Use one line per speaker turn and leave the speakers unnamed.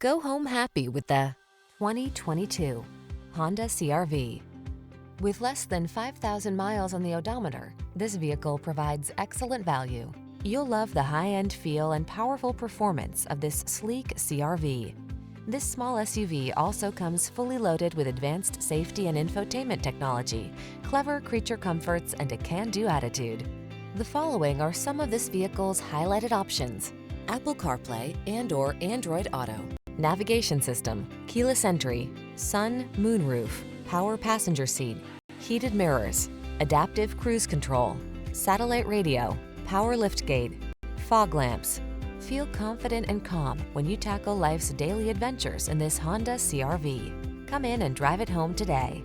Go home happy with the 2022 Honda CR-V. With less than 5,000 miles on the odometer, this vehicle provides excellent value. You'll love the high-end feel and powerful performance of this sleek CR-V. This small SUV also comes fully loaded with advanced safety and infotainment technology, clever creature comforts, and a can-do attitude. The following are some of this vehicle's highlighted options: Apple CarPlay and/or Android Auto, navigation system, keyless entry, sun, moonroof, power passenger seat, heated mirrors, adaptive cruise control, satellite radio, power liftgate, fog lamps. Feel confident and calm when you tackle life's daily adventures in this Honda CR-V. Come in and drive it home today.